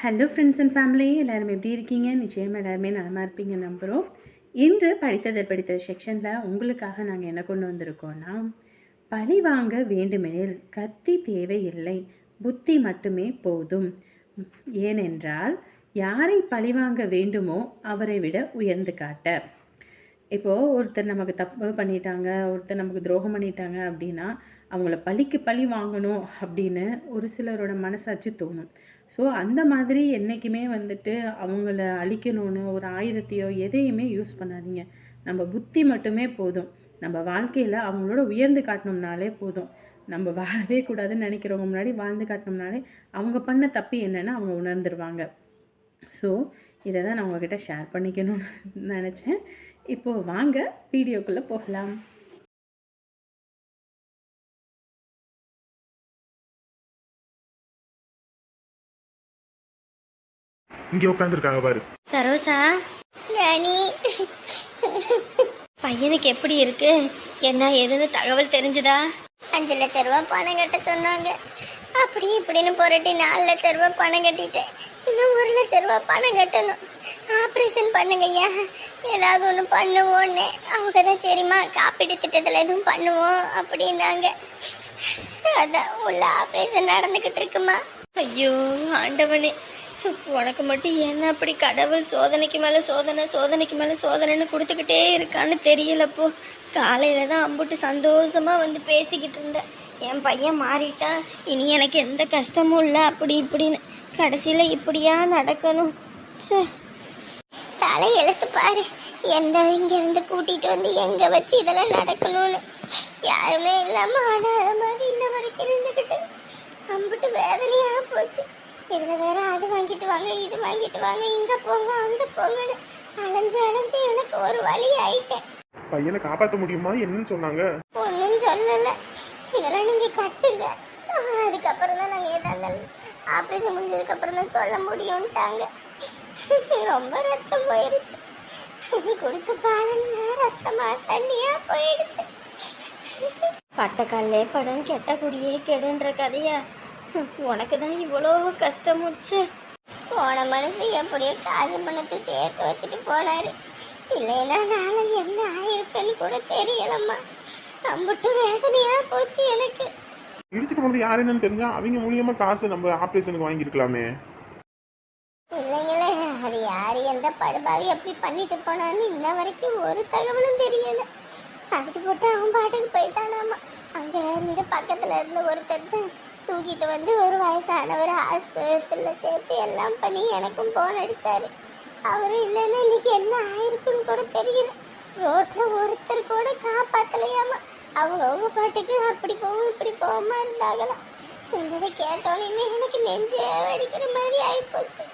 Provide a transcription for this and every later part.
Hello friends and family, எல்லோரும் எப்படி இருக்கீங்க? நிச்சயமாக எல்லாருமே நலமாக இருப்பீங்க நம்புகிறோம். இன்று படித்த செக்ஷனில் உங்களுக்காக நாங்கள் என்ன கொண்டு வந்திருக்கோன்னா, பழி வாங்க வேண்டுமெனில் கத்தி தேவையில்லை, புத்தி மட்டுமே போதும். ஏனென்றால் யாரை பழிவாங்க வேண்டுமோ அவரை விட உயர்ந்து காட்ட. இப்போது ஒருத்தர் நமக்கு தப்பு பண்ணிட்டாங்க, ஒருத்தர் நமக்கு துரோகம் பண்ணிட்டாங்க அப்படின்னா அவங்கள பழிக்கு பழி வாங்கணும் அப்படின்னு ஒரு சிலரோட மனசாட்சி தோணும். ஸோ அந்த மாதிரி என்றைக்குமே வந்துட்டு அவங்கள அழிக்கணும்னு ஒரு ஆயுதத்தையோ எதையுமே யூஸ் பண்ணாதீங்க. நம்ம புத்தி மட்டுமே போதும். நம்ம வாழ்க்கையில் அவங்களோட உயர்ந்து காட்டணும்னாலே போதும். நம்ம வாழவே கூடாதுன்னு நினைக்கிறவங்க முன்னாடி வாழ்ந்து காட்டினோம்னாலே அவங்க பண்ண தப்பு என்னென்னு அவங்க உணர்ந்துருவாங்க. ஸோ இதை தான் நான் உங்ககிட்ட ஷேர் பண்ணிக்கணும்னு நினச்சேன். இப்போது வாங்க வீடியோக்குள்ளே போகலாம். இங்கே உட்காந்துருக்காங்க பாரு. சரோசா, ராணி, பையனுக்கு எப்படி இருக்கு, என்ன ஏதுன்னு தகவல் தெரிஞ்சுதா? 5 லட்ச ரூபா பணம் கட்ட சொன்னாங்க. அப்படி இப்படின்னு புரட்டி 4 லட்ச ரூபா பணம் கட்டிட்டேன். இன்னும் 1 லட்ச ரூபா பணம் கட்டணும். ஆப்ரேஷன் பண்ணுங்கய்யா, ஏதாவது ஒன்று பண்ணுவோன்னே. அவங்க தான் சரிம்மா காப்பீட்டு திட்டத்தில் எதுவும் பண்ணுவோம் அப்படின்னாங்க. அதான் உள்ள ஆப்ரேஷன் நடந்துக்கிட்டு இருக்குமா. ஐயோ ஆண்டவனே, உனக்கு மட்டும் என்ன அப்படி கடவுள் சோதனைக்கு மேலே சோதனை, சோதனைக்கு மேலே சோதனைன்னு கொடுத்துக்கிட்டே இருக்கான்னு தெரியலப்போ. காலையில் தான் அம்புட்டு சந்தோஷமாக வந்து பேசிக்கிட்டு இருந்தேன். என் பையன் மாறிட்டான், இனி எனக்கு எந்த கஷ்டமும் இல்லை அப்படி இப்படின்னு. கடைசியில் இப்படியா நடக்கணும்? தலை எழுத்து பாரு, எந்த இங்கேருந்து கூட்டிகிட்டு வந்து எங்கே வச்சு இதெல்லாம் நடக்கணும்னு. யாருமே இல்லாமல் ஆடாத மாதிரி இன்ன வரைக்கும் இருந்துக்கிட்டு அம்புட்டு வேதனையாக போச்சு. இதில் வேற அது வாங்கிட்டு வாங்க, இது வாங்கிட்டு வாங்க, இங்கே போங்க அங்கே போங்கன்னு அலைஞ்சு அலைஞ்சு எனக்கு ஒரு வழி ஆயிட்டேன். பையனை காப்பாற்ற முடியுமா? என்னன்னு சொன்னாங்க? ஒன்றும் சொல்லலை. இதெல்லாம் நீங்கள் கட்டுங்க, அதுக்கப்புறம் தான் நாங்கள் ஏதாவது ஆப்ரேஷன் முடிஞ்சதுக்கப்புறம் தான் சொல்ல முடியும்ட்டாங்க. ரொம்ப ரத்தம் போயிடுச்சு. குடிச்ச பாலன்னா ரத்தமா தண்ணியா போயிடுச்சு. பட்டக்கல்லே படம் கெட்ட குடியே கெடுன்ற கதையா? உனக்கு தான் இவ்வளோ கஷ்டமுச்சு. போன மனசு எப்படியோ காசு பணத்தை சேர்த்து வச்சுட்டு போனாரு. இல்லைன்னா நாளை என்ன ஆயிருக்குன்னு கூட தெரியலம்மா. அம்புட்டு வேதனையா போச்சு எனக்கு. இடிச்சுட்டு போனது யார் என்னன்னு தெரிஞ்சா அவங்க மூலியமா காசு நம்ம ஆப்ரேஷனுக்கு வாங்கியிருக்கலாமே. இல்லைங்களே, அது யாரு எந்த படுபாவி அப்படி பண்ணிட்டு போனான்னு இன்ன வரைக்கும் ஒரு தகவலும் தெரியல. அடிச்சு போட்டு அவன் பாட்டுக்கு போயிட்டானாமா. அங்கே இந்த பக்கத்தில் இருந்த ஒருத்தர் தான் தூக்கிட்டு வந்து ஒரு வயசானவர் ஆஸ்பத்திரியில் சேர்த்து எல்லாம் பண்ணி எனக்கும் போன் அடித்தார். அவர் இல்லைன்னா இன்னைக்கு என்ன ஆயிருக்குன்னு கூட தெரியல. ரோட்டில் ஒருத்தர் கூட காப்பாற்றலையாமா. அவங்க பாட்டுக்கு அப்படி போவோம் இப்படி போகாம இருந்தாங்களாம். சொன்னதை கேட்டோன்னே எனக்கு நெஞ்சே வெடிக்கிற மாதிரி ஆகிப்போச்சு.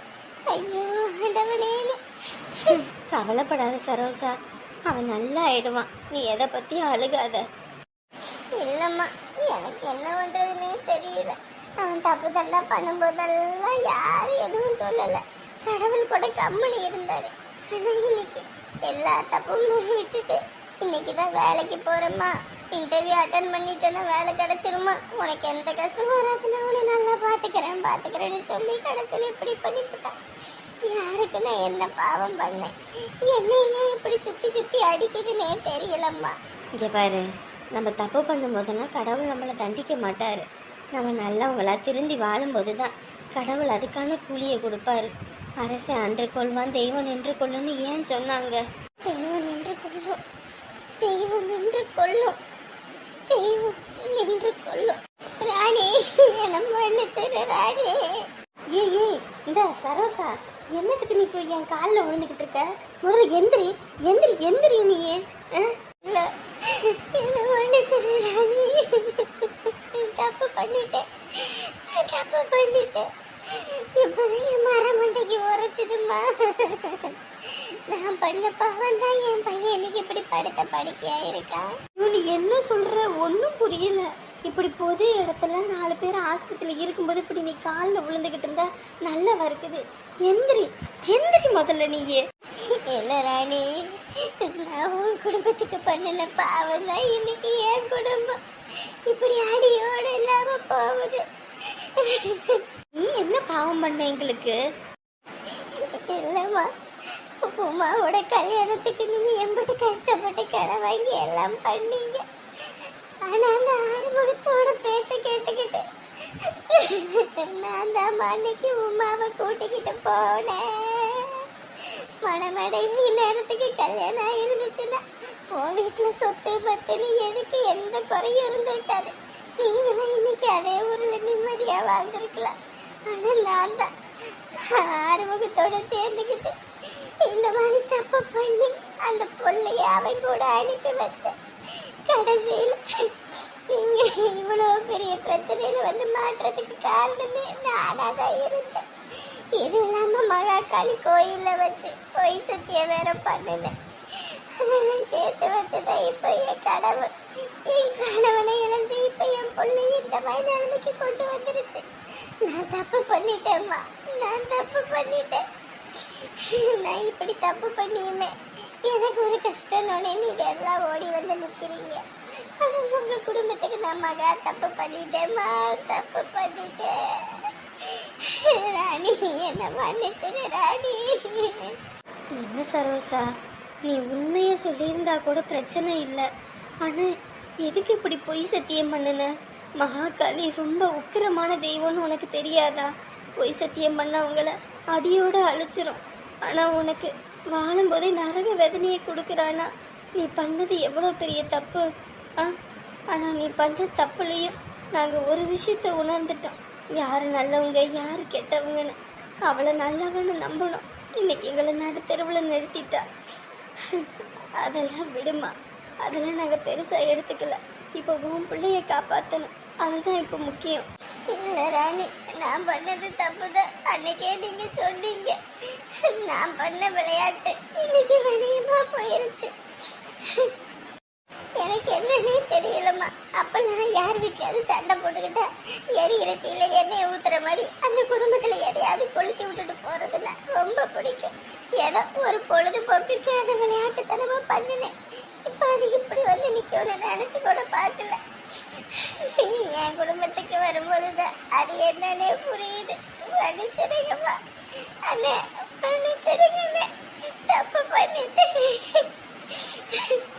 ஐயோ ஆண்டவனேன்னு. கவலைப்படாத சரோசா, அவன் நல்லா ஆயிடுவான். நீ எதை பற்றி அழுகாத. இல்லைம்மா, எனக்கு என்ன பண்ணுறதுன்னே தெரியல. அவன் தப்பு தண்டா பண்ணும்போதெல்லாம் யாரும் எதுவும் சொல்லலை. கடவுள் கூட கம்மனி இருந்தார். ஆனால் இன்னைக்கு எல்லா தப்பும் விட்டுட்டு இன்னைக்கு தான் வேலைக்கு போகிறேம்மா, இன்டர்வியூ அட்டன் பண்ணிட்டேன்னா வேலை கிடச்சிருமா, உனக்கு எந்த கஷ்டமும் வராதுன்னா உன்னை நல்லா பார்த்துக்கிறேன்னு சொல்லி கடைசியில் இப்படி பண்ணிவிட்டான். யாருக்கு நான் என்ன பாவம் பண்ணேன்? என்ன ஏன் இப்படி சுற்றி சுற்றி அடிக்குதுன்னே தெரியலம்மா. இங்கே பாரு, நம்ம தப்பு பண்ணும்போதெல்லாம் கடவுள் நம்மளை தண்டிக்க மாட்டார். நம்ம நல்லவங்களா திருந்தி வாழும்போது தான் கடவுள் அதுக்கான கூலியை கொடுப்பாரு. அரசன் அன்று கொள்வான், தெய்வம் நின்று கொள்ளுன்னு ஏன் சொன்னாங்க? தெய்வம் நின்று கொள்ளும், தெய்வம் நின்று கொள்ளும், தெய்வம் நின்று கொள்ளும். ராணி என்ன மன்னிச்சிரு ராணி. ஏய் இந்த சரோசா, என்னத்துக்கு நீ போய் என் காலில் விழுந்துக்கிட்டு இருக்க? முதல்ல எந்திரி எந்திரி எந்திரி. நீ இல்லை என்ன மன்னிச்சிரு ராணி. தப்பு பண்ணிட்டேன். இப்போதான் என் மரமண்டைக்கு உரைச்சிதுமா. நான் பண்ண பாவம் தான் என் பையன் இன்னைக்கு இப்படி படுத்த படுக்கையா இருக்கான். நீ என்ன சொல்ற? ஒன்றும் புரியல. இப்படி பொது இடத்துல 4 பேர் ஆஸ்பத்திரியில் இருக்கும்போது இப்படி நீ காலில் விழுந்துக்கிட்டு இருந்தா நல்லா இருக்குது. எந்திரி எந்திரி முதல்ல. நீயே என்ன ராணி, நான் உன் குடும்பத்துக்கு பண்ணின பாவம் தான் இன்னைக்கு என் குடும்பம் இப்படி அடியோடு இல்லாம போகுது. நீ என்ன பாவம் பண்ண எங்களுக்கு? இல்லைம்மா, உமாவோட கல்யாணத்துக்கு நீங்க எம்பிட்டு கஷ்டப்பட்டு கடை வாங்கி எல்லாம் பண்ணீங்க. ஆனா அந்த ஆறுமுகத்தோட பேச்ச கேட்டுக்கிட்டு நான் தான் அன்னைக்கு உமாவை கூட்டிக்கிட்டு போனேன். மணமடைவு நேரத்துக்கு கல்யாணம் ஆயிருந்துச்சுன்னா உன் வீட்டுல சொத்து பத்துன்னு எதுக்கு எந்த குறையும் இருந்திருக்காது. நீங்களும் இன்னைக்கு அதே ஊர்ல நிம்மதியா வாழ்ந்துருக்கலாம். ஆனா நான் தான் ஆறுமுகத்தோட சேர்ந்துக்கிட்டு இந்த மாதிரி தப்பு பண்ணி அந்த பொள்ளைய அவன் கூட அனுப்பி வச்சேன். கடைசியில் நீங்க இவ்வளவு பெரிய பிரச்சனையில வந்து மாற்றத்துக்கு காரணமே நானா தான் இருந்தேன். இது இல்லாம மகாகாளி கோயில்ல வச்சு பொய் சத்தியம் வேற பண்ணினேன். அதெல்லாம் சேர்த்து வச்சதான் இப்ப என் கடவுள் என் கணவனை இழந்து இப்ப என் பொண்ணு இந்த மாதிரி நிலைமைக்கு கொண்டு வந்துருச்சு. நான் தப்பு பண்ணிட்டேம்மா, நான் தப்பு பண்ணிட்டேன். நான் இப்படி தப்பு பண்ணியுமே எனக்கு ஒரு கஷ்டம்னே நீங்க எல்லாம் ஓடி வந்து நிக்கிறீங்க. ஆனா உங்க குடும்பத்துக்கு நான் மகா தப்பு பண்ணிட்டேம்மா, தப்பு பண்ணிட்டேன். ராணி என்ன மன்னிச்சிரு ராணி. என்ன சரோசா, நீ உண்மையை சொல்லியிருந்தா கூட பிரச்சனை இல்லை. ஆனா எதுக்கு இப்படி பொய் சத்தியம் பண்ணுன? மகாகாளி ரொம்ப உக்கிரமான தெய்வம்னு உனக்கு தெரியாதா? பொய் சத்தியம் பண்ணவங்கள அடியோட அழிச்சிரும். ஆனா உனக்கு வாழும்போதே நரக வேதனையை கொடுக்குறானா? நீ பண்ணது எவ்வளோ பெரிய தப்பு. ஆனா நீ பண்ண தப்புலையும் நாங்கள் ஒரு விஷயத்த உணர்ந்துட்டோம். யார் நல்லவங்க யார் கெட்டவங்கன்னு. அவளை நல்லவன்னு நம்பணும். இன்னைக்கு எங்களை நடுத்தெருவில் நிறுத்திட்டா. அதெல்லாம் விடுமா, அதெல்லாம் நாங்கள் பெருசாக எடுத்துக்கல. இப்போ உன் பிள்ளைய காப்பாற்றணும், அதுதான் இப்போ முக்கியம். இல்லை ராணி, நான் பண்ணது தப்பு தான். அன்னைக்கே நீங்க சொன்னீங்க. நான் பண்ண விளையாட்டு இன்னைக்கு வெளியமா போயிருச்சு. எனக்கு என்னன்னே தெரியலம்மா. அப்பெல்லாம் யார் வீட்லயாவது சண்டை போட்டுக்கிட்டா எரியிற தீயில எண்ணெயை ஊத்துற மாதிரி அந்த குடும்பத்துல எதையாவது கொளுத்தி விட்டுட்டு போறதுன்னா ரொம்ப பிடிக்கும். ஏதோ ஒரு பொழுதுபோக்குக்கு அதை விளையாட்டுத்தனமா பண்ணினேன். இப்ப அது இப்படி வந்து நிக்கணும்னு நினைச்சு கூட பார்க்கல. என் குடும்பத்துக்கு வரும்போதுதான் அது என்னன்னே புரியுது. மன்னிச்சிருங்கம்மா அண்ணே, மன்னிச்சிருங்க, தப்பு பண்ணிட்டேன்.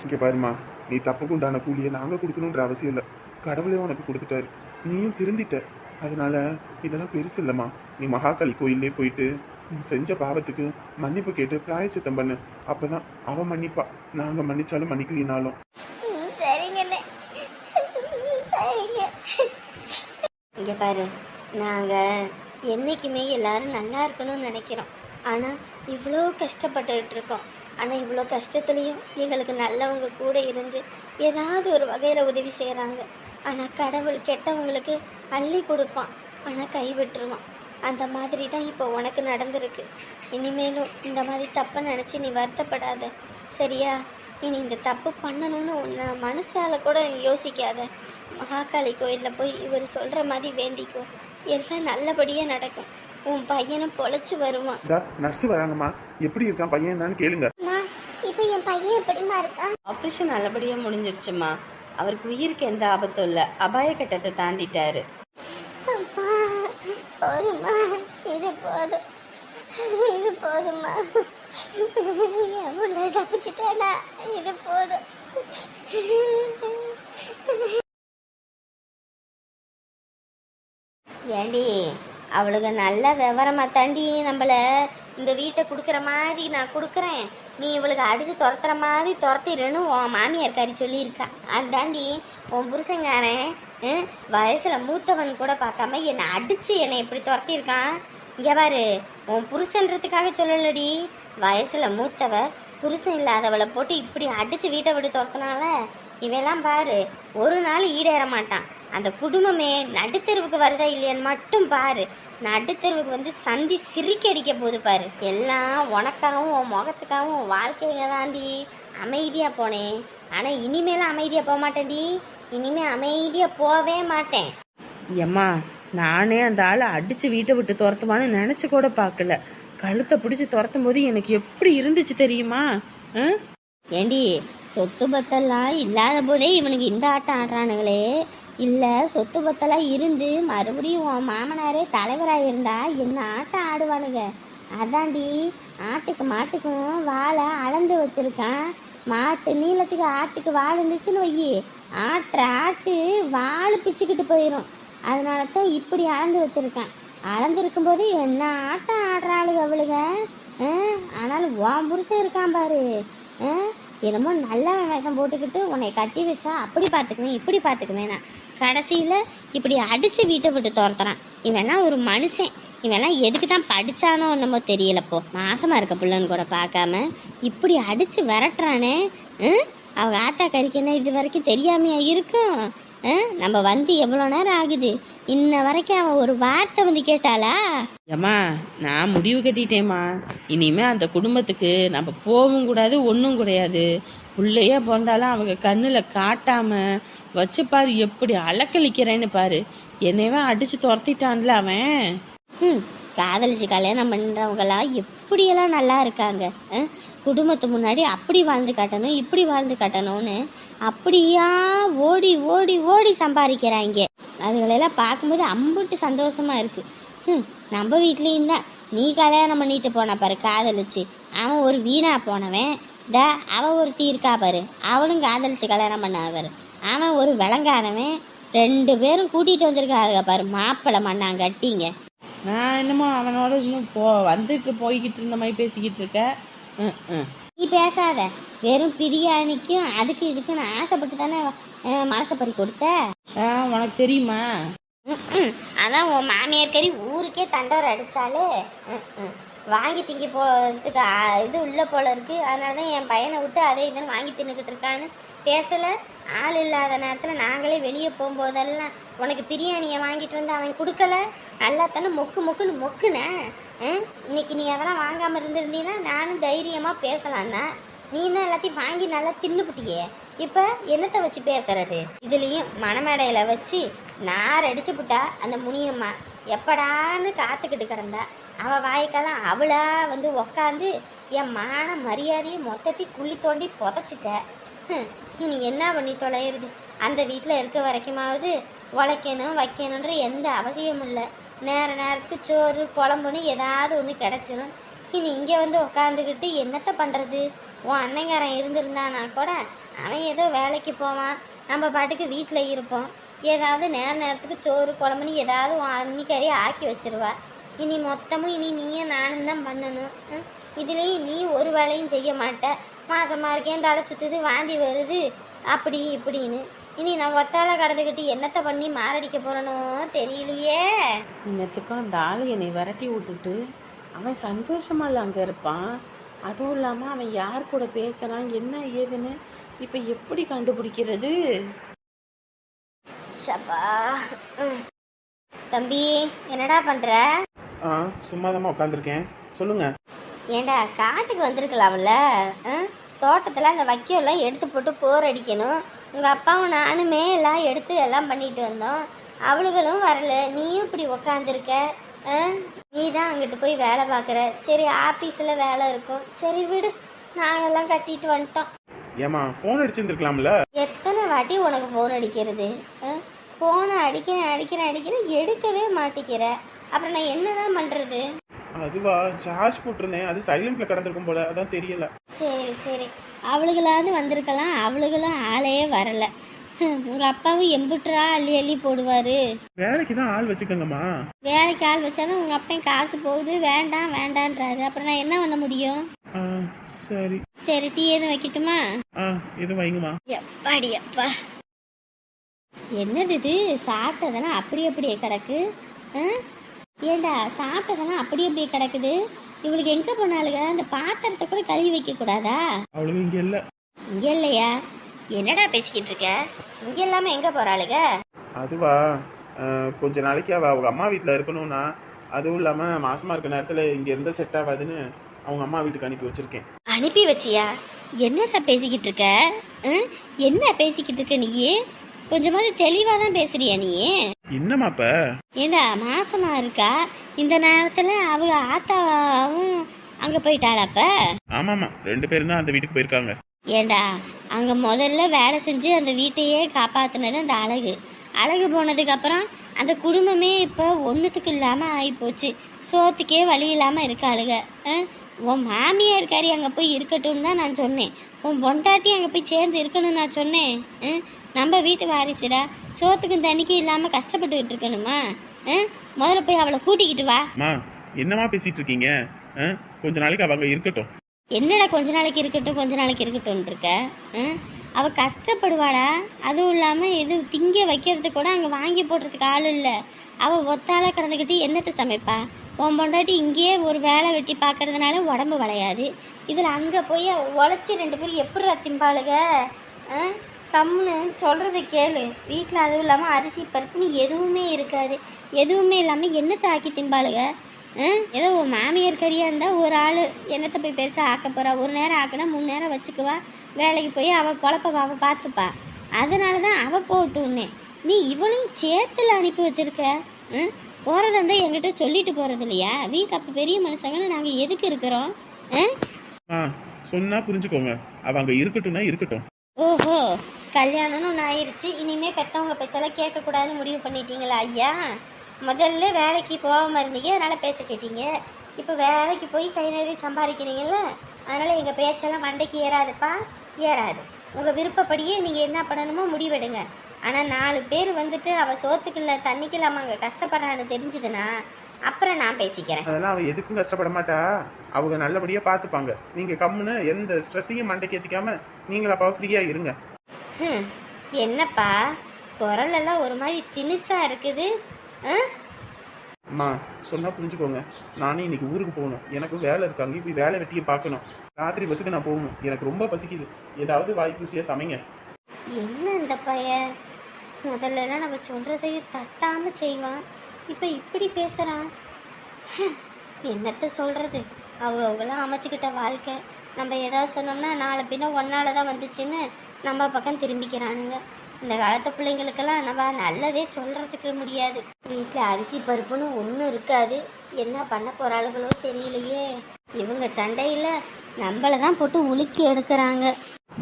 இங்க பாருமா, நீ தப்புக்கு உண்டான கூலியை நாங்கள் கொடுக்கணுன்ற அவசியம் இல்லை. கடவுளே உனக்கு கொடுத்துட்டாரு, நீயும் திருந்திட்ட. அதனால இதெல்லாம் பெருசு இல்லைம்மா. நீ மகாகாளி கோயிலே போயிட்டு செஞ்ச பாவத்துக்கு மன்னிப்பு கேட்டு பிராயச்சித்தம் பண்ணு. அப்பதான் அவன் மன்னிப்பா. நாங்கள் மன்னிச்சாலும் மன்னிக்கலினாலும். சரிங்கண்ணே, சரிங்க. இங்கே பாரு, நாங்கள் என்றைக்குமே எல்லாரும் நல்லா இருக்கணும்னு நினைக்கிறோம். ஆனால் இவ்வளோ கஷ்டப்பட்டுக்கிட்டு இருக்கோம். ஆனால் இவ்வளோ கஷ்டத்துலேயும் எங்களுக்கு நல்லவங்க கூட இருந்து ஏதாவது ஒரு வகையில் உதவி செய்கிறாங்க. ஆனால் கடவுள் கெட்டவங்களுக்கு அள்ளி கொடுப்பான், ஆனால் கை விட்டுருவான். அந்த மாதிரி தான் இப்போ உனக்கு நடந்திருக்கு. இனிமேலும் இந்த மாதிரி தப்பை நினச்சி நீ வருத்தப்படாத, சரியா? இனி இந்த தப்பு பண்ணணும்னு உன்னை மனசால் கூட யோசிக்காத. மகாகாளி கோயிலில் போய் இவர் சொல்கிற மாதிரி வேண்டிக்கோ, எல்லாம் நல்லபடியாக நடக்கும். உன் பையனும் பொழைச்சி வருவான். நர்ஸ் வராங்கம்மா, எப்படி இருக்கான் பையன் என்னன்னு கேளுங்க. இப்போ என் பையன் எப்படிமா இருக்கான்? ஆப்ரேஷன் நல்லபடியாக முடிஞ்சிருச்சுமா. அவருக்கு உயிருக்கு எந்த ஆபத்தும் இல்லை. அபாய கட்டத்தை தாண்டிட்டாரு. போதுமா, இது போதும், இது போதுமா. எவ்வளோ தப்பிச்சிட்டானா, இது போதும். ஏண்டி, அவளுக்கு நல்ல விவரமாக தாண்டி நம்மளை இந்த வீட்டை கொடுக்குற மாதிரி நான் கொடுக்குறேன், நீ இவளுக்கு அடித்து துரத்துற மாதிரி துரத்திடுன்னு உன் மாமியார் காரி சொல்லியிருக்கா. அதாண்டி உன் புருஷங்காரன் வயசில் மூத்தவன் கூட பார்க்காம என்னை அடித்து என்னை இப்படி துரத்தியிருக்கான். இங்கே பாரு, உன் புருஷன்றதுக்காக சொல்லலடி, வயசில் மூத்தவ புருஷன் இல்லாதவளை போட்டு இப்படி அடித்து வீட்டை விட்டு துரத்தினால இவெல்லாம் பாரு ஒரு நாள் ஈடேற மாட்டான். அந்த குடும்பமே நடுத்தெருவுக்கு வருதா இல்லையான்னு மட்டும் பாரு. நடுத்தெருவுக்கு வந்து சந்தி சிரிக்கி அடிக்க போகுது பாரு. எல்லாம் உனக்காகவும் உன் முகத்துக்காகவும் உன் வாழ்க்கையில தாண்டி அமைதியாக போனேன். ஆனால் இனிமேலாம் அமைதியாக போக மாட்டேன்டி. இனிமேல் அமைதியாக போகவே மாட்டேன். ஏம்மா, நானே அந்த ஆளை அடித்து வீட்டை விட்டு துரத்துவான்னு நினச்சி கூட பார்க்கல. கழுத்தை பிடிச்சி துரத்தும் போது எனக்கு எப்படி இருந்துச்சு தெரியுமா? ஏண்டி, சொத்து பத்தெல்லாம் இல்லாத போதே இவனுக்கு இந்த ஆட்டம் ஆடுறானுங்களே, இல்லை சொத்து பத்தெல்லாம் இருந்து மறுபடியும் உன் மாமனாரே தலைவராக இருந்தா என்ன ஆட்டம் ஆடுவானுங்க. அதாண்டி ஆட்டுக்கு மாட்டுக்கும் வாழை அளந்து வச்சிருக்கான். மாட்டு நீளத்துக்கு ஆட்டுக்கு வாள் இருந்துச்சுன்னு வையி, ஆட்டுற ஆட்டு வாள் பிச்சுக்கிட்டு போயிடும். அதனால தான் இப்படி அளந்து வச்சிருக்கான். அளந்து இருக்கும்போது என்ன ஆட்டம் ஆடுறாளுங்க அவளுங்க. ஆனாலும் உன் புருஷன் இருக்கான் பாரு, என்னமோ நல்ல வேஷம் போட்டுக்கிட்டு உன்னை கட்டி வச்சா அப்படி பார்த்துக்குவேன் இப்படி பார்த்துக்குவேன். நான் கடைசியில் இப்படி அடித்து வீட்டை விட்டு துரத்துறான். இவெல்லாம் ஒரு மனுஷன். இவெல்லாம் எதுக்கு தான் படித்தானோ என்னமோ தெரியலப்போ. மாசமாக இருக்க பிள்ளைன்னு கூட பார்க்காம இப்படி அடித்து விரட்டுறானே. அவங்க ஆத்தா கறிக்கு என்ன இது வரைக்கும் தெரியாமையா இருக்கும்? நம்ம வந்து எவ்வளோ நேரம் ஆகுது, இன்ன வரைக்கும் அவன் ஒரு வார்த்தை வந்து கேட்டாளா? ஏம்மா நான் முடிவு கட்டிட்டேம்மா. இனிமேல் அந்த குடும்பத்துக்கு நம்ம போகவும் கூடாது, ஒன்றும் கிடையாது. பிள்ளையே பிறந்தாலும் அவங்க கண்ணில் காட்டாமல் வச்சு பாரு, எப்படி அலக்களிக்கிறேன்னு பாரு. என்னையவே அடித்து துரத்திட்டான்ல அவன். காதலிச்சு கல்யாணம் பண்ணுறவங்களாம் எப்படியெல்லாம் நல்லா இருக்காங்க. குடும்பத்து முன்னாடி அப்படி வாழ்ந்து காட்டணும் இப்படி வாழ்ந்து காட்டணும்னு அப்படியா ஓடி ஓடி ஓடி சம்பாதிக்கிறாங்க. அதுகளெல்லாம் பார்க்கும்போது அம்புட்டு சந்தோஷமா இருக்கு. நம்ம வீட்லேயும் தான் நீ கல்யாணம் பண்ணிட்டு போன பாரு காதலிச்சு, அவன் ஒரு வீணா போனவன். அவன் ஒரு தீர்க்கா பாரு, அவளும் காதலிச்சு கல்யாணம் பண்ண பாரு, அவன் ஒரு விளங்கானவன். 2 பேரும் கூட்டிகிட்டு வந்திருக்காங்க பாரு மாப்பிள்ளை மண்ணாங்கட்டிங்க. நான் என்னமோ அவனோட இன்னும் வந்துட்டு போய்கிட்டு இருந்த மாதிரி பேசிக்கிட்டு இருக்க. நீ பேசாத. வெறும் பிரியாணிக்கும் அதுக்கு இதுக்குன்னு ஆசைப்பட்டு தானே மனசை பறி கொடுத்த. உனக்கு தெரியுமா? அதான் உன் மாமியார் கறி ஊருக்கே தண்டோரை அடித்தாலே வாங்கி திங்கி போகிறதுக்கு இது உள்ள போல இருக்கு. அதனால தான் என் பையனை விட்டு அதை இதுன்னு வாங்கி தின்னுக்கிட்டு இருக்கான்னு பேசலை. ஆள் இல்லாத நேரத்தில் நாங்களே வெளியே போகும்போதெல்லாம் உனக்கு பிரியாணியை வாங்கிட்டு வந்து அவன் கொடுக்கல. நல்லா தானே மொக்கு மொக்குன்னு மொக்குனேன். இன்னைக்கு நீ அதெல்லாம் வாங்காமல் இருந்திருந்தீங்கன்னா நானும் தைரியமாக பேசலான்னா, நீ தான் எல்லாத்தையும் வாங்கி நல்லா தின்னுபிட்டியே. இப்போ என்னத்தை வச்சு பேசுறது? இதுலேயும் மணமேடையில் வச்சு நார் அடிச்சு புட்டா அந்த முனியம்மா எப்படான்னு காத்துக்கிட்டு கிடந்தா. அவள் வாய்க்கெல்லாம் அவளா வந்து உக்காந்து என் மான மரியாதையை மொத்தத்தையும் குழி தோண்டி புதைச்சிட்ட. இனி என்ன பண்ணி தொலைகிறது? அந்த வீட்டில் இருக்க வரைக்குமாவது உழைக்கணும் வைக்கணுன்ற எந்த அவசியமும் இல்லை. நேரத்துக்கு சோறு குழம்புன்னு ஏதாவது ஒன்று கிடச்சிடும். இனி இங்கே வந்து உக்காந்துக்கிட்டு என்னத்தை பண்ணுறது? உன் அன்னைக்காரன் இருந்திருந்தானா கூட அவன் ஏதோ வேலைக்கு போவான், நம்ம பாட்டுக்கு வீட்டில் இருப்போம். ஏதாவது நேரத்துக்கு சோறு குழம்புன்னு ஏதாவது உன் அன்னிக்கறி ஆக்கி வச்சிருவா. இனி மொத்தமும் இனி நீயும் நானும் தான் பண்ணணும். இதுலேயும் நீ ஒரு வேலையும் செய்ய மாட்ட. மாசமாக இருக்கேன், தலை சுற்றுது, வாந்தி வருது, அப்படி இப்படின்னு. இனி நான் ஒத்தால கடந்துக்கிட்டு என்னத்தை பண்ணி மாரடிக்க போறனோ தெரியலையே. இன்னத்துக்கும் அந்த ஆளு என்னை விரட்டி விட்டுட்டு அவன் சந்தோஷமா இல்லை அங்கே இருப்பான். அதுவும் இல்லாமல் அவன் யார் கூட பேசுகிறான் என்ன ஏதுன்னு இப்போ எப்படி கண்டுபிடிக்கிறது? சப்பா. தம்பி என்னடா பண்ற? சும்மாதாம்மா உட்காந்துருக்கேன். சொல்லுங்க. ஏண்டா காட்டுக்கு வந்திருக்கலாம்ல? தோட்டத்தில் அந்த வைக்கோல்லாம் எடுத்து போட்டு போர் அடிக்கணும். உங்கள் அப்பாவும் நானுமே எல்லாம் எடுத்து எல்லாம் பண்ணிட்டு வந்தோம். அவளுகளும் வரல, நீயும் இப்படி உக்காந்துருக்க. நீ தான் அங்கிட்டு போய் வேலை பார்க்குற. சரி ஆஃபீஸில் வேலை இருக்கும், சரி விடு, நாங்கெல்லாம் கட்டிட்டு வந்துட்டோம். ஏமா ஃபோன் அடிச்சிருந்துருக்கலாம்ல? எத்தனை வாட்டி உனக்கு ஃபோன் அடிக்கிறது? ஃபோனை அடிக்கிறேன் எடுக்கவே மாட்டிக்கிற. அப்புறம் நான் என்னதான் பண்ணுறது? அதுவா சார்ஜ் போட்டிருந்தேன், அது சைலண்ட்ல கிடந்திருக்கும் போல, அதான் தெரியல. சரி அவளுகளாவது வந்திருக்கலாம், அவளுகளும் ஆளே வரல. உங்கள் அப்பாவும் எம்புட்டுறா அள்ளி போடுவார். வேலைக்கு தான் ஆள் வச்சுக்கோங்கம்மா. வேலைக்கு ஆள் வச்சாதான் உங்கள் அப்பையும் காசு போகுது, வேண்டான்றாரு. அப்புறம் நான் என்ன பண்ண முடியும்? சரி டீ எதுவும் வைக்கட்டுமா? எதுவும் வைங்கம்மா. எப்பாடி அப்பா, என்னது இது? சாப்பிட்டதெல்லாம் அப்படியே கிடக்கு. ஏண்டா சாப்பிட்டதெல்லாம் அப்படியே கிடக்குது. இவளுக்கு எங்கே போனாலுங்க அந்த பாத்திரத்தை கூட கழுவி வைக்க கூடாதா? அவளுக்கு இங்கே இல்லை. இங்கே இல்லையா? என்னடா பேசிக்கிட்டு இருக்க? இங்கே இல்லாமல் எங்கே போகிறாளுங்க? அதுவா கொஞ்ச நாளைக்கு அவள் அவங்க அம்மா வீட்டில் இருக்கணும்னா, அதுவும் இல்லாமல் மாசமாக இருக்க நேரத்தில் இங்கே இருந்த செட் ஆகாதுன்னு அவங்க அம்மா வீட்டுக்கு அனுப்பி வச்சிருக்கேன். அனுப்பி வச்சியா? என்னடா பேசிக்கிட்டு இருக்க? என்ன பேசிக்கிட்டு இருக்க நீ? கொஞ்சமாவது தெளிவாக தான் பேசுறியா நீ? என்னம்மா இப்ப? ஏண்டா மாசமா இருக்கா? இந்த நேரத்தில் அவங்க ஆத்தாவும் அங்கே போயிட்டாளாப்ப? ஆமாம்மா, 2 பேரும் தான் அந்த வீட்டுக்கு போயிருக்காங்க. ஏண்டா அங்கே முதல்ல வேலை செஞ்சு அந்த வீட்டையே காப்பாற்றினது அந்த அழகு. அழகு போனதுக்கப்புறம் அந்த குடும்பமே இப்போ ஒன்றுத்துக்கு இல்லாமல் ஆகிப்போச்சு. சோத்துக்கே வழி இல்லாமல் இருக்காளுங்க. உன் மாமியார் இருக்காரி அங்கே போய் இருக்கட்டும்னு தான் நான் சொன்னேன். உன் பொண்டாட்டி அங்கே போய் சேர்ந்து இருக்கணும்னு நான் சொன்னேன். நம்ம வீட்டு வாரிசுடா, சோத்துக்கும் தண்ணிக்கும் இல்லாமல் கஷ்டப்பட்டுக்கிட்டு இருக்கணுமா? முதல்ல போய் அவளை கூட்டிக்கிட்டு வா. என்னமா பேசிட்டு இருக்கீங்க? கொஞ்ச நாளைக்கு அவங்க இருக்கட்டும். என்னடா கொஞ்ச நாளைக்கு இருக்கட்டும் இருக்க? அவள் கஷ்டப்படுவாளா? அதுவும் இல்லாமல் எது திங்க வைக்கிறது கூட அங்கே வாங்கி போடுறதுக்கு ஆள் இல்லை. அவள் ஒத்தால கிடந்துக்கிட்டு என்னத்தை சமைப்பா? உன் பொண்டாட்டி இங்கேயே ஒரு வேலை வெட்டி பார்க்கறதுனால உடம்பு வளையாது. இதில் அங்கே போய் உழைச்சி 2 பேரும் எப்படி திம்பாளுக? கம்முன்னு சொல்கிறத கேளு. வீட்டில் அதுவும் இல்லாமல் அரிசி பருப்புன்னு எதுவுமே இருக்காது. எதுவுமே இல்லாமல் என்னத்தை ஆக்கி திம்பாளுக? ஏதோ உன் மாமியார் கறியாக இருந்தால் ஒரு ஆள் என்னத்தை போய் பெருசாக ஆக்க போகிறா? ஒரு நேரம் ஆக்கினா 3 நேரம் வச்சுக்குவா. வேலைக்கு போய் அவள் பொழப்ப அவள் பார்த்துப்பா. அதனால தான் அவள் போட்டுன்னே. நீ இவளும் சேர்த்துல அனுப்பி வச்சிருக்க. போகிறதா இருந்தால் என்கிட்ட சொல்லிட்டு போகிறது இல்லையா? வீட்டு அப்போ பெரிய மனுஷங்கன்னு நாங்கள் எதுக்கு இருக்கிறோம்? சொன்னா புரிஞ்சுக்கோங்க. அவ அங்கே இருக்கட்டும். ஓஹோ, கல்யாணம்னு ஒன்று ஆயிடுச்சு. இனிமேல் பெற்றவங்க பேச்செல்லாம் கேட்கக்கூடாதுன்னு முடிவு பண்ணிட்டீங்களா ஐயா? முதல்ல வேலைக்கு போகாமல் இருந்தீங்க, அதனால் பேச்சை கேட்டீங்க. இப்போ வேலைக்கு போய் கை நிறைய சம்பாதிக்கிறீங்கள, அதனால் எங்கள் பேச்செல்லாம் மண்டைக்கு ஏறாது. உங்கள் விருப்பப்படியே நீங்கள் என்ன பண்ணணுமோ முடிவெடுங்க. ஆனால் 4 பேர் வந்துட்டு அவள் சோத்துக்குள்ள தண்ணிக்கு இல்லாமல் அங்கே கஷ்டப்படுறான்னு தெரிஞ்சுதுன்னா அப்புறம் நான் பேசிக்கிறேன். அதெல்லாம் அவள் எதுக்கும் கஷ்டப்பட மாட்டா. அவங்க நல்லபடியாக பார்த்துப்பாங்க. நீங்கள் கம்முன்னு எந்த ஸ்ட்ரெஸ்ஸையும் மண்டைக்கு ஏற்றிக்காம நீங்களா அப்பா ஃப்ரீயாக இருங்க. என்னப்பா குரல் எல்லாம் ஒரு மாதிரி தினுசாக இருக்குது? அம்மா சொன்னா புரிஞ்சுக்கோங்க. நானே இன்னைக்கு ஊருக்கு போகணும். எனக்கு வேலை இருக்கு. அங்கேயும் போய் வேலை வெட்டியை பார்க்கணும். ராத்திரி பஸ்ஸுக்கு நான் போகணும். எனக்கு ரொம்ப பசிக்குது. ஏதாவது வாய்ப்பு சமைங்க. என்ன இந்த பையன் முதல்ல நம்ம சொல்றதையும் தட்டாம செய்வான், இப்போ இப்படி பேசுறான். என்னத்த சொல்றது? அவங்களாம் அமைச்சுக்கிட்ட வாழ்க்கை. நம்ம ஏதாவது சொன்னோம்னா நாளை பின்ன ஒன்னால தான் வந்துச்சுன்னு நம்ம பக்கம் திரும்பிக்கிறானுங்க. இந்த காலத்து பிள்ளைங்களுக்கெல்லாம் நம்ம நல்லதே சொல்கிறதுக்கு முடியாது. வீட்டில் அரிசி பருப்புன்னு ஒன்றும் இருக்காது. என்ன பண்ண போகிறாளுகளோ தெரியலையே. இவங்க சண்டையில் நம்மளை தான் போட்டு உலுக்கி எடுக்கிறாங்க.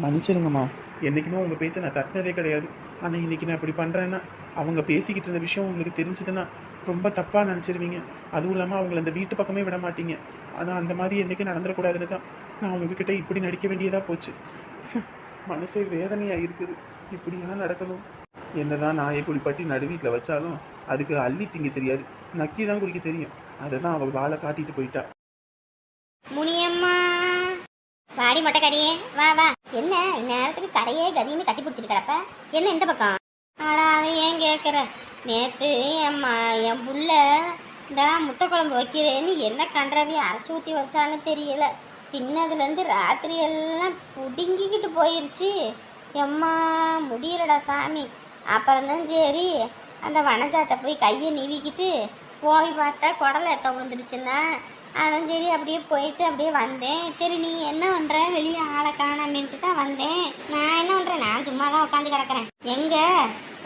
மன்னிச்சிருங்கம்மா. என்றைக்குமே உங்கள் பேச்சை நான் தட்டினதே கிடையாது. ஆனால் இன்றைக்கி நான் இப்படி பண்ணுறேன்னா அவங்க பேசிக்கிட்டு இருந்த விஷயம் உங்களுக்கு தெரிஞ்சதுன்னா ரொம்ப தப்பாக நினச்சிருவீங்க. அதுவும் இல்லாமல் அவங்கள அந்த வீட்டு பக்கமே விட மாட்டீங்க. ஆனால் அந்த மாதிரி என்றைக்கும் நடந்துடக்கூடாதுன்னு தான் நான் உங்ககிட்ட இப்படி நடிக்க வேண்டியதாக போச்சு. மனசே வேதனையாக இருக்குது. இப்படியெல்லாம் நடக்கணும். என்னதான் நாயை குளிப்பாட்டி நடு வீட்டில் வச்சாலும் அதுக்கு அள்ளி திங்க தெரியாது, நக்கி தான் குடிக்க தெரியும். அதை தான் அவள் வாழை காட்டிட்டு போயிட்டா. முனியம்மா வாடி மொட்டை கறியே, வா வா. என்ன இந்நேரத்துக்கு கடையே கதின்னு கட்டி பிடிச்சிட்டு கிடப்ப? என்ன இந்த பக்கம்? ஆடா அதை ஏன் கேட்குற? நேற்று என் புள்ள இந்த முட்டை குழம்பு வைக்கிறேன்னு என்ன கன்றாவி அரைச்சி ஊற்றி வச்சான்னு தெரியல. தின்னதுலேருந்து ராத்திரி எல்லாம் புடுங்கிக்கிட்டு போயிருச்சு. எம்மா முடியலடா சாமி. அப்புறம்தான் சரி அந்த வனஜாட்டை போய் கையை நீவிக்கிட்டு போய் பார்த்தா குடலை எத்த விழுந்துருச்சுன்னா அதான் சரி அப்படியே போயிட்டு அப்படியே வந்தேன். சரி நீ என்ன பண்ணுற? வெளியே ஆளை காணாமன்ட்டு தான் வந்தேன். நான் என்ன பண்ணுறேன்? நான் சும்மா தான் உட்காந்து கிடக்குறேன். எங்க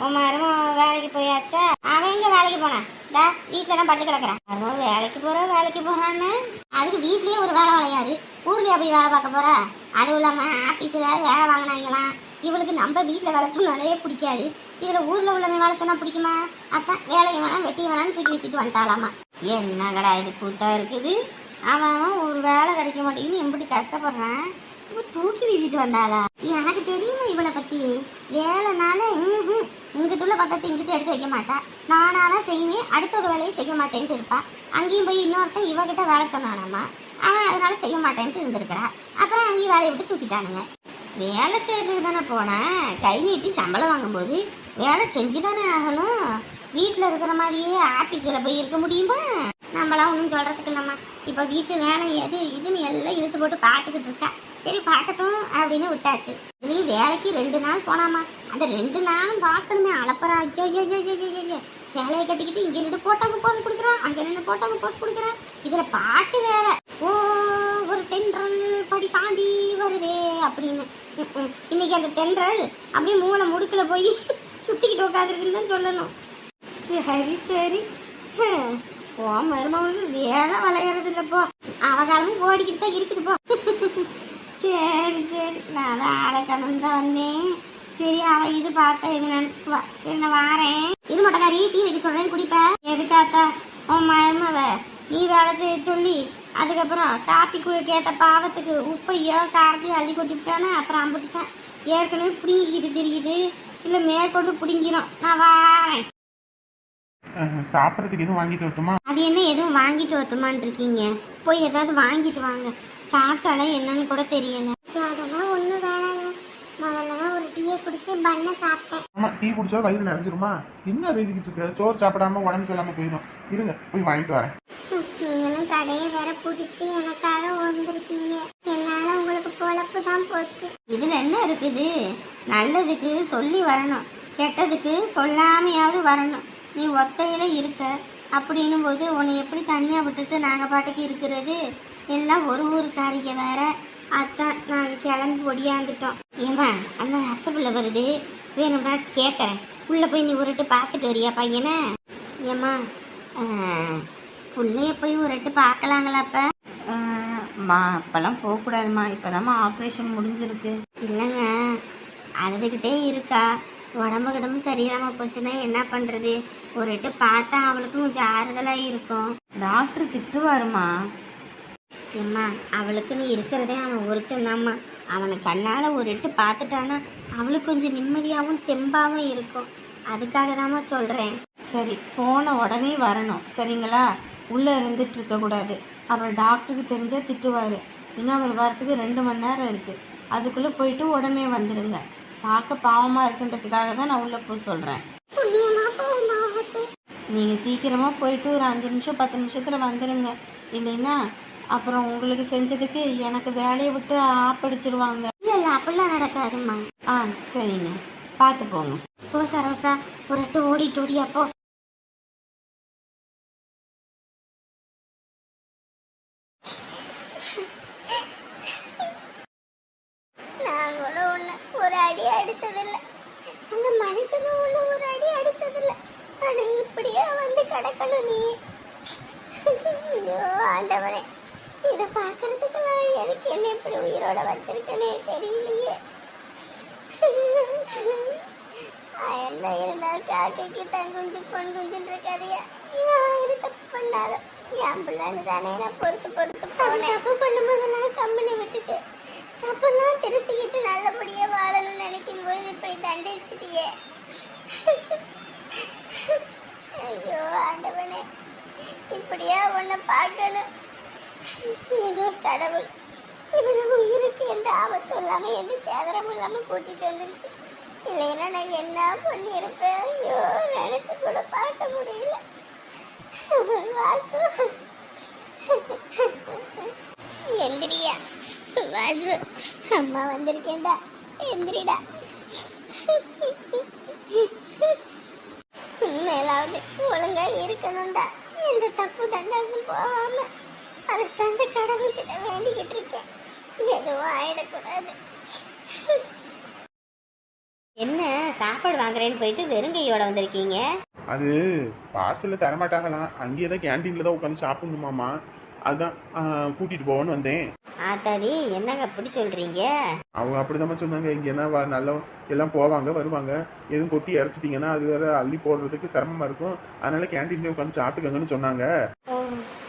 உன் மருமன் வேலைக்கு போயாச்சா? அவன் எங்கே வேலைக்கு போனான்? தா வீட்டில் தான் படுத்து கிடக்குறான். மருமன் வேலைக்கு போகிறான்னு அதுக்கு வீட்லேயே ஒரு வேலை வளையாது. ஊர்லேயே போய் வேலை பார்க்க போகிறா? அதுவும் இல்லாமல் ஆஃபீஸில் வேலை வாங்கினாங்களாம். இவளுக்கு நம்ம வீட்டில் வேலை சொன்னாலே பிடிக்காது. இதில் ஊரில் உள்ளவங்க வேலை சொன்னால் பிடிக்குமா? அதான் வேலையை வேணாம் வெட்டியை வேணான்னு தூக்கி வச்சுட்டு வந்துட்டாலாமா. என்னங்கடா இது கூத்தா இருக்குது? அவன் ஒரு வேலை கிடைக்க மாட்டேங்குது, எப்படி கஷ்டப்படுறான். இப்போ தூக்கி வீசிட்டு வந்தாளா? எனக்கு தெரியுமா இவளை பற்றி? வேலைனால இங்கிட்டுள்ள பக்கத்தை இங்கிட்டு எடுத்து வைக்க மாட்டா. நானாதான் செய்வேன், அடுத்த ஒரு வேலையை செய்ய மாட்டேன்ட்டு இருப்பா. அங்கேயும் போய் இன்னொருத்தன் இவகிட்ட வேலை சொன்னானாமா. அவன் அதனால செய்ய மாட்டேன்ட்டு இருந்திருக்கிறா. அப்புறம் அவங்க வேலையை விட்டு தூக்கிட்டானுங்க. வேலை செய்யறதுக்கு தானே போனேன். கை நீட்டி சம்பளம் வாங்கும்போது வேலை செஞ்சு தானே ஆகணும். வீட்டில் இருக்கிற மாதிரியே ஆஃபீஸில் போய் இருக்க முடியுமா? நம்மளாம் ஒன்றும் சொல்கிறதுக்கு இல்லைம்மா. இப்போ வீட்டு வேலை எது இதுன்னு எல்லாம் இழுத்து போட்டு பார்த்துக்கிட்டு இருக்கா. சரி பார்க்கட்டும் அப்படின்னு விட்டாச்சு. நீ வேலைக்கு 2 நாள் போனாமா. அந்த 2 நாளும் பார்க்கணுமே. அளப்பறா. ஐயோ ஐயோ ஐயோ ஐயோ சேலையை கட்டிக்கிட்டு இங்கே நின்று போட்டவங்க போஸ் கொடுக்குறான், அங்கே நின்று போட்டவங்க போஸ் கொடுக்குறான். இதில் பாட்டு வேற. ஓ ஒரு தென்றல் படி தாண்டி வருதே அப்படின்னு. இன்னைக்கு அந்த தென்றல் அப்படியே மூளை முடுக்கில் போய் சுற்றிக்கிட்டு உட்காந்துருக்குன்னு தான் சொல்லணும். சரி சரி போ, மருமகளுக்கு வேலை விளையாடுறது இல்லைப்போ. அவகாலமும் ஓடிக்கிட்டு தான் இருக்குது போ. சரி சரி நான் தான் ஆளை கணம் தான் வந்தேன். சரி அவ இது பார்த்தா இது நினைச்சுக்குவா. சரி நான் வாரேன். இது மொட்டைக்காரி டீ வைக்க சொல்றேன் குடிப்ப. எதுக்காத்தா உன் மருமவ நீ வேலை செய்ய சொல்லி அதுக்கப்புறம் காப்பி கேட்ட பாவத்துக்கு உப்பையோ காரத்தையோ அள்ளி கொட்டிவிட்டானே. அப்புறம் அம்பிட்டுட்டேன். ஏற்கனவே பிடுங்கிக்கிட்டு தெரியுது, இல்லை மேற்கொண்டு பிடுங்கிரும். நான் வாரேன். சாப்பிட்றதுக்கு எதுவும் வாங்கிட்டு வரட்டுமா? அது என்ன எதுவும் வாங்கிட்டு வரட்டுமான் இருக்கீங்க? போய் ஏதாவது வாங்கிட்டு வாங்க. சாப்பிட்டாலும் என்னன்னு கூட தெரியல. அதெல்லாம் ஒன்றும் வேணாங்க. முதல்ல தான் ஒரு டீயை குடிச்சு பண்ண சாப்பிட்டேன். ஆமா, டீ குடிச்சா வயிறு நிறைஞ்சிருமா? என்ன பேசிக்கிட்டு இருக்க? சோறு சாப்பிடாம உடம்பு சொல்லாம போயிடும். இருங்க போய் வாங்கிட்டு வரேன். நீங்களும் கடையை வேற பூட்டிட்டு எனக்காக வந்திருக்கீங்க. என்னால உங்களுக்கு பொழப்பு தான் போச்சு. இதுல என்ன இருக்குது? நல்லதுக்கு சொல்லி வரணும், கெட்டதுக்கு சொல்லாமையாவது வரணும். நீ ஒத்தையில இருக்க அப்படின்னும் போது உன்னை எப்படி தனியாக விட்டுட்டு நாங்கள் பாட்டுக்கு இருக்கிறது? எல்லாம் ஒரு ஊருக்காரிங்க வேற. அதான் நாங்கள் கிளம்பி ஒடியாந்துட்டோம். ஏம்மா அந்த ரசகுல்ல வருது, வேணும்னா கேட்குறேன். உள்ளே போய் நீ உருட்டு பார்த்துட்டு வரியா பையனை? ஏம்மா பிள்ளைய போய் உருட்டு பார்க்கலாங்களாப்ப? மா அப்போல்லாம் போகக்கூடாதுமா, இப்போதாம்மா ஆப்ரேஷன் முடிஞ்சிருக்கு. இல்லைங்க அழுதுகிட்டே இருக்கா. உடம்பு கிடம்பு சரியில்லாமல் போச்சுன்னா என்ன பண்ணுறது? ஒரு எட்டு பார்த்தா அவளுக்கும் கொஞ்சம் ஆறுதலாக இருக்கும். டாக்டர் திட்டுவாருமா. ஏம்மா அவளுக்குன்னு இருக்கிறதே அவன் ஒருத்தன்தாம்மா. அவனை கண்ணால் ஒரு எட்டு பார்த்துட்டானா அவளுக்கு கொஞ்சம் நிம்மதியாகவும் தெம்பாகவும் இருக்கும். அதுக்காக தாம்மா சொல்கிறேன். சரி, போன உடனே வரணும் சரிங்களா? உள்ளே இருந்துட்டு இருக்கக்கூடாது. அப்புறம் டாக்டருக்கு தெரிஞ்சால் திட்டுவார். இன்னும் அவர் வரத்துக்கு 2 மணி நேரம் இருக்குது. அதுக்குள்ளே போயிட்டு உடனே வந்துடுங்க. பார்க்க பாவமாக இருக்குன்றதுக்காக தான் நான் உள்ளே போய் சொல்கிறேன். நீங்கள் சீக்கிரமாக போயிட்டு ஒரு 5 நிமிஷம் 10 நிமிஷத்தில் வந்துடுங்க. இல்லைன்னா அப்புறம் உங்களுக்கு செஞ்சதுக்கு எனக்கு வேலையை விட்டு ஆப்படிச்சிருவாங்க. இல்லை அப்படிலாம் நடக்காதும்மா. சரிங்க, பார்த்து போங்க. போ சரோசா, ஒரு எட்டு ஓடிட்டு ஓடியாப்போ. நாங்களும் ஒன்று ஒரு அடி அடிச்சதில்லை, அந்த மனுஷனும் ஒன்று ஒரு அடி அடிச்சதில்லை. ஆனால் இப்படியே வந்து கிடக்கணும் நீ. ஐயோ ஆண்டவனே, இதை பார்க்கறதுக்கெல்லாம் எனக்கு என்ன இப்படி உயிரோட வச்சிருக்கனே தெரியலையே. என்ன இருந்தாலும் காக்கைக்கு தன் குஞ்சு பொன் குஞ்சுன்னு இருக்காதியா. இவன் தப்பு பண்ணாலும் என் பிள்ளைன்னு தானே நான் பொறுத்து தப்பு பண்ணும்போதெல்லாம் கம்பெனி விட்டுட்டு தப்பெல்லாம் திருத்திக்கிட்டு நல்லபடியாக வாழணும்னு நினைக்கும் போது இப்படி தண்டிச்சிட்டியே. ஐயோ ஆண்டவனே, இப்படியா உன்னை பார்க்கணும்? ஏதோ கடவுள் இவ்வளவு உயிருக்கு எந்த ஆபத்தும் இல்லாமல் எந்த சேதரமும் இல்லாமல் கூட்டிகிட்டு வந்துருச்சு. இல்லைன்னா நான் என்ன பண்ணியிருப்பேன்? ஐயோ நினச்சி கூட பார்க்க முடியல. வாசு எந்திரியா. வாசு அம்மா வந்திருக்கேன்டா, எந்திரிடா. இனிமேலாவது ஒழுங்கா இருக்கணும்டா. எந்த தப்பு தண்டாக்கும் போகாம அதை தந்த கடவுள்கிட்ட வேண்டிக்கிட்டு இருக்கேன். எதுவும் ஆயிடக்கூடாது. என்ன சாப்பாடு வாங்குறேன்னு போயிட்டு வெறுங்கையோட வந்திருக்கீங்க? அது பார்சலில் தரமாட்டாங்களாம், அங்கேயே தான் கேன்டீனில் தான் உட்காந்து சாப்பிடணுமாம்மா. அதான் கூட்டிகிட்டு போவோன்னு வந்தேன். ஆத்தாடி என்னங்க அப்படி சொல்கிறீங்க? அவங்க அப்படிதாம்மா சொன்னாங்க. இங்கே என்ன நல்லா எல்லாம் போவாங்க வருவாங்க, எதுவும் கொட்டி இறச்சிட்டிங்கன்னா அது வேற அள்ளி போடுறதுக்கு சிரமமாக இருக்கும். அதனால கேன்டீன்லேயே உட்காந்து சாப்பிட்டுக்கங்கன்னு சொன்னாங்க. ஓ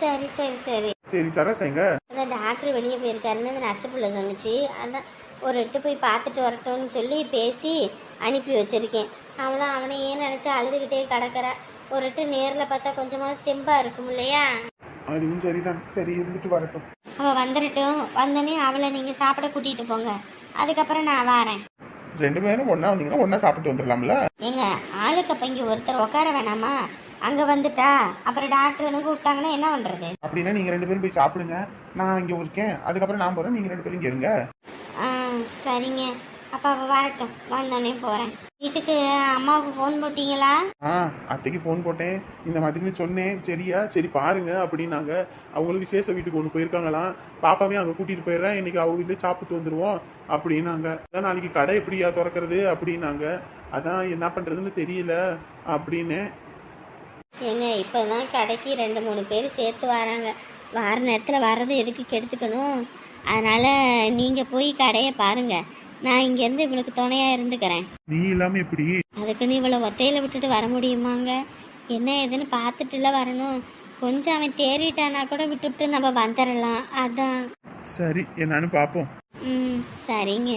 சரி சரி சரி சரி சரசேங்க. அதான் டாக்டர் வெளியே போயிருக்காருன்னு அந்த நர்ஸு பிள்ளை சொன்னிச்சு. அதான் ஒரு எட்டு போய் பார்த்துட்டு வரட்டும்னு சொல்லி பேசி அனுப்பி வச்சிருக்கேன். அவளும் அவனையே நினச்சா அழுதுகிட்டே கிடக்கிறா. ஒரு எட்டு நேரில் பார்த்தா கொஞ்சமாவது தெம்பாக இருக்கும் இல்லையா? அதுவும் சரிதான். சரி இருந்துட்டு வரட்டும். அவள் வந்துடட்டும். வந்தோடனே அவளை நீங்கள் சாப்பிட கூட்டிகிட்டு போங்க. அதுக்கப்புறம் நான் வரேன். 2 பேரும் ஒன்றா வந்தீங்கன்னா ஒன்றா சாப்பிட்டு வந்துடலாம்ல? ஏங்க ஆளுக்கு அப்போ இங்கே ஒருத்தர் உட்கார வேணாமா? அங்கே வந்துட்டா அப்புறம் டாக்டர் வந்து கூப்பிட்டாங்கன்னா என்ன பண்ணுறது? அப்படின்னா நீங்கள் 2 பேரும் போய் சாப்பிடுங்க, நான் இங்கே இருக்கேன். அதுக்கப்புறம் நான் போகிறேன், நீங்கள் 2 பேரும் இங்கே இருங்க. சரிங்க, அப்போ அவள் வரட்டும், வந்தோடனே போகிறேன். வீட்டுக்கு அம்மாவுக்கு ஃபோன் போட்டிங்களா? அத்தைக்கு ஃபோன் போட்டேன், இந்த மாதிரி சொன்னேன். சரியா சரி பாருங்க அப்படின்னாங்க. அவங்களும் விசேஷ வீட்டுக்கு ஒன்று போயிருக்காங்களாம். பாப்பாவையும் அங்கே கூட்டிகிட்டு போயிடுறேன், இன்னைக்கு அவங்க வீட்டில் சாப்பிட்டு வந்துடுவோம் அப்படின்னாங்க. அதான் நாளைக்கு கடை எப்படியா திறக்கிறது அப்படின்னாங்க. அதான் என்ன பண்ணுறதுன்னு தெரியல அப்படின்னு. ஏங்க இப்போ தான் கடைக்கு 2-3 பேர் சேர்த்து வராங்க. வார நேரத்தில் வர்றது எதுக்கு கெடுத்துக்கணும்? அதனால் நீங்கள் போய் கடையை பாருங்கள். நான் இங்கேருந்து இவளுக்கு துணையாக இருந்துக்கிறேன். நீ இல்லாம எப்படி? அதுக்கு நீ இவளை ஒத்தையில் விட்டுட்டு வர முடியுமாங்க? என்ன ஏதுன்னு பார்த்துட்டுல வரணும். கொஞ்சம் அவன் தேறிட்டானா கூட விட்டுவிட்டு நம்ம வந்துடலாம். அதான். சரி என்னன்னு பாப்போம். ம், சரிங்க.